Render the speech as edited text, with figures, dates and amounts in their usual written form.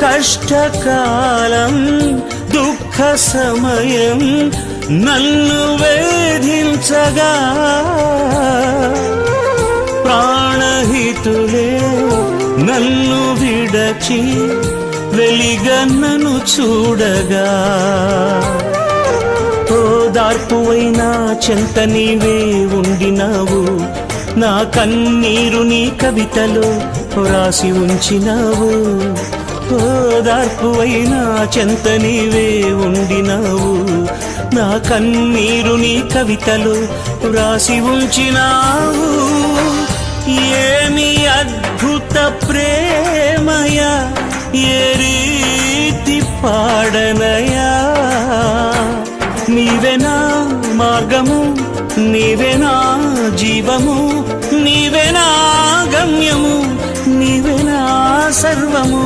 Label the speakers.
Speaker 1: కష్టకాలం దుఃఖ సమయం నన్ను వేధించగా ప్రాణహితులే నన్ను విడచి వెలిగన్నను చూడగా ఓదార్పువైనా చెంత నీవే ఉండినావు నా కన్నీరు నీ కవితలో రాసి ఉంచినావు ఓదార్పువైనా చెంత నీవే ఉండినావు నా కన్నీరు నీ కవితలో రాసి ఉంచినావు ఏమి అద్భుత ప్రేమయా ఏ రీతి పాడనయా నీవేనా మార్గము నీవేనా జీవము నీవేనా గమ్యము నీవేనా సర్వము